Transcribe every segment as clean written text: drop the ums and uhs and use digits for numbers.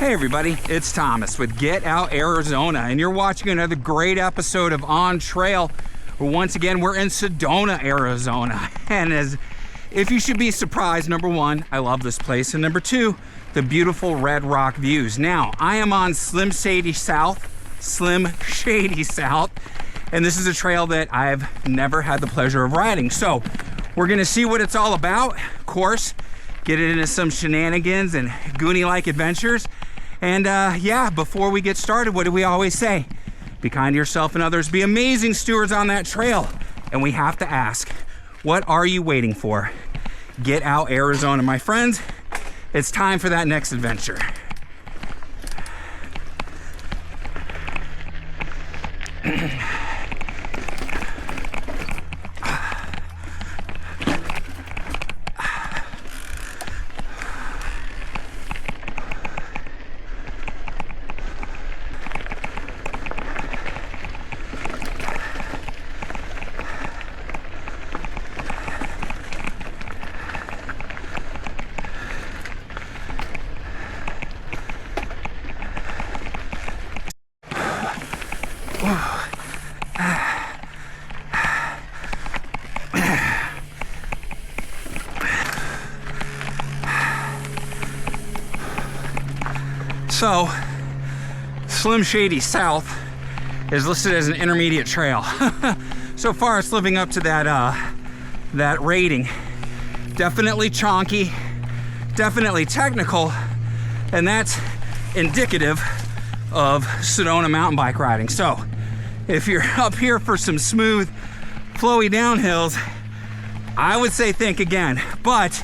Hey everybody, it's Thomas with Get Out Arizona, and you're watching another great episode of On Trail. Once again, we're in Sedona, Arizona, and if you should be surprised, number one, I love this place, and number two, the beautiful red rock views. Now, I am on Shady South, and this is a trail that I've never had the pleasure of riding. So, we're gonna see what it's all about, of course, get into some shenanigans and Goonie-like adventures. And yeah, before we get started, what do we always say? Be kind to yourself and others, be amazing stewards on that trail. And we have to ask, what are you waiting for? Get out Arizona, my friends. It's time for that next adventure. So, Shady South is listed as an intermediate trail. So far, it's living up to that rating. Definitely chonky, definitely technical, and that's indicative of Sedona mountain bike riding. So, if you're up here for some smooth, flowy downhills, I would say think again, but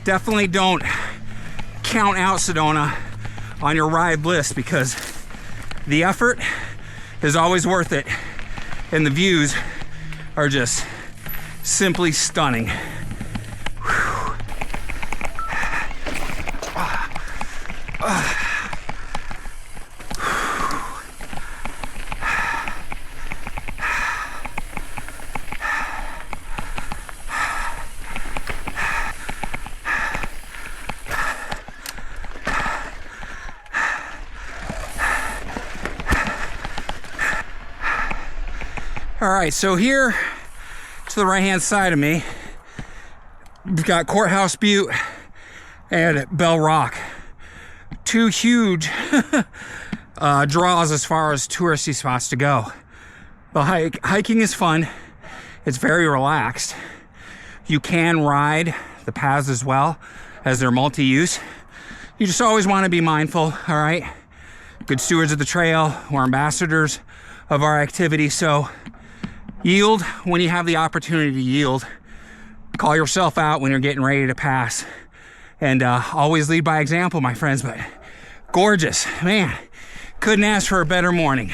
definitely don't count out Sedona on your ride list, because the effort is always worth it and the views are just simply stunning. All right, so here to the right-hand side of me, we've got Courthouse, Butte, and Bell Rock. Two huge draws as far as touristy spots to go. The hiking is fun. It's very relaxed. You can ride the paths as well, as they're multi-use. You just always want to be mindful, all right? Good stewards of the trail. We're ambassadors of our activity, so yield when you have the opportunity to yield. Call yourself out when you're getting ready to pass. And always lead by example, my friends. But gorgeous, man. Couldn't ask for a better morning.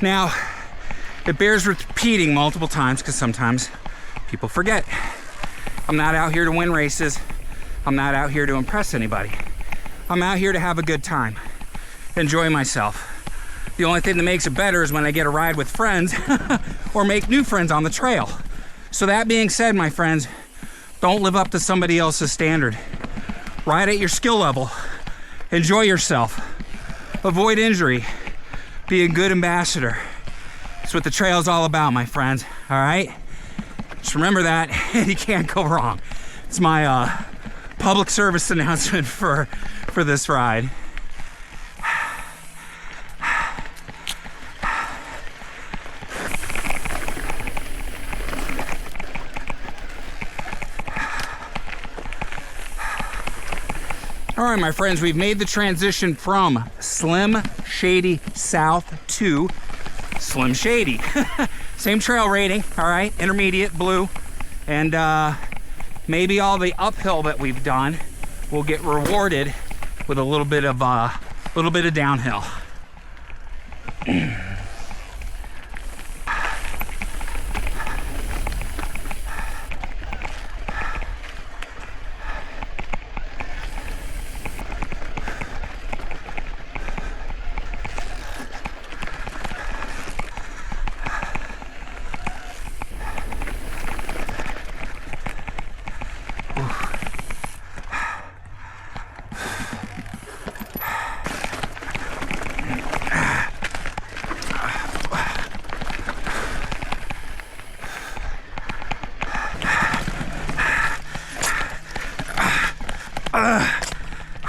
Now, it bears repeating multiple times because sometimes people forget. I'm not out here to win races. I'm not out here to impress anybody. I'm out here to have a good time, enjoy myself. The only thing that makes it better is when I get a ride with friends or make new friends on the trail. So that being said, my friends, don't live up to somebody else's standard. Ride at your skill level. Enjoy yourself. Avoid injury. Be a good ambassador. That's what the trail is all about, my friends. All right? Just remember that, and you can't go wrong. It's my public service announcement for this ride. right, my friends, we've made the transition from Slim Shady South to Slim Shady. Same trail rating, all right, intermediate blue, and maybe all the uphill that we've done will get rewarded with a little bit of downhill.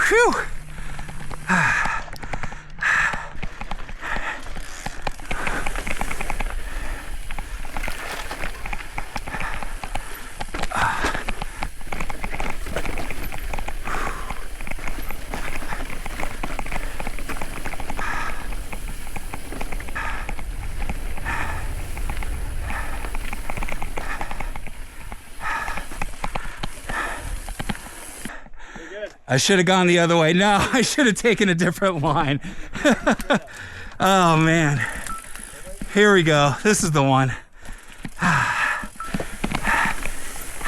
Whew. I should have gone the other way. No, I should have taken a different line. Oh, man. Here we go. This is the one.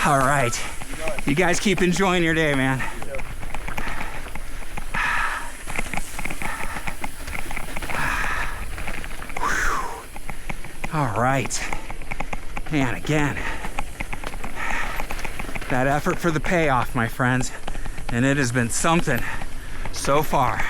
All right. You guys keep enjoying your day, man. All right. And again, that effort for the payoff, my friends. And it has been something so far.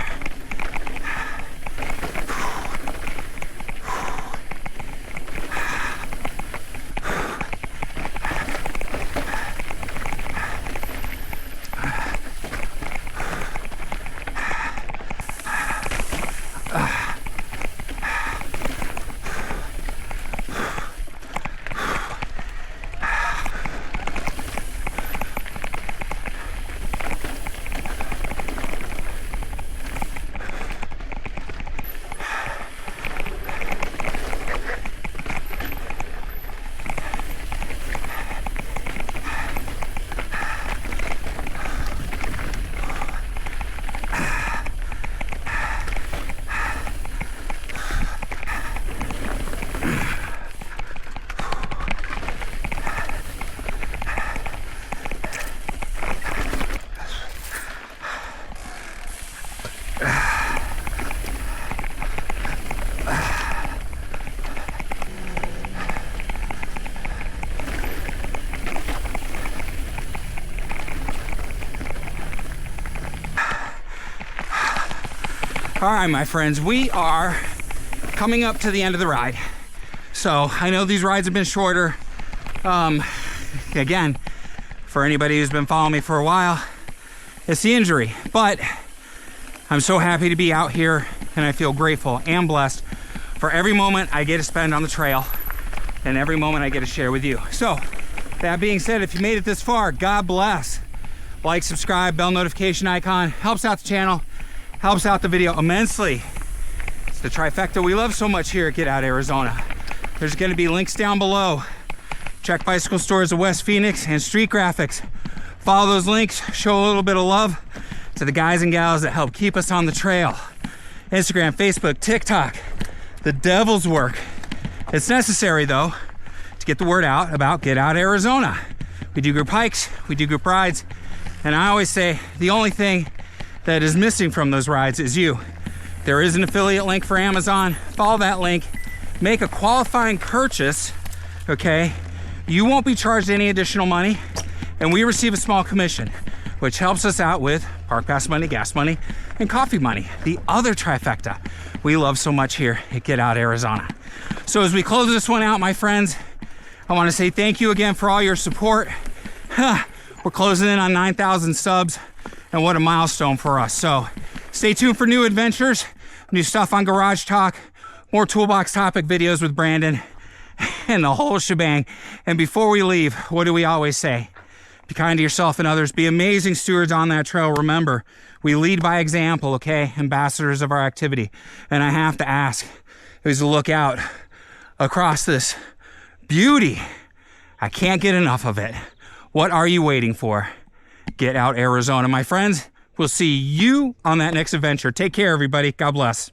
All right, my friends, we are coming up to the end of the ride. So I know these rides have been shorter. Again, for anybody who's been following me for a while, it's the injury. But I'm so happy to be out here, and I feel grateful and blessed for every moment I get to spend on the trail and every moment I get to share with you. So that being said, if you made it this far, God bless. Like, subscribe, bell notification icon, helps out the channel, helps out the video immensely. It's the trifecta we love so much here at Get Out Arizona. There's going to be links down below. Check Bicycle Stores of West Phoenix and Street Graphics. Follow those links, show a little bit of love to the guys and gals that help keep us on the trail. Instagram, Facebook, TikTok, the devil's work. It's necessary though to get the word out about Get Out Arizona. We do group hikes, we do group rides, and I always say the only thing that is missing from those rides is you. There is an affiliate link for Amazon. Follow that link, make a qualifying purchase, okay? You won't be charged any additional money, and we receive a small commission, which helps us out with park pass money, gas money, and coffee money. The other trifecta we love so much here at Get Out Arizona. So as we close this one out, my friends, I want to say thank you again for all your support. We're closing in on 9,000 subs, and what a milestone for us. So stay tuned for new adventures, new stuff on Garage Talk, more toolbox topic videos with Brandon, and the whole shebang. And before we leave, what do we always say? Be kind to yourself and others. Be amazing stewards on that trail. Remember, we lead by example, okay? Ambassadors of our activity. And I have to ask, as you look out across this beauty, I can't get enough of it. What are you waiting for? Get out, Arizona. My friends, we'll see you on that next adventure. Take care, everybody. God bless.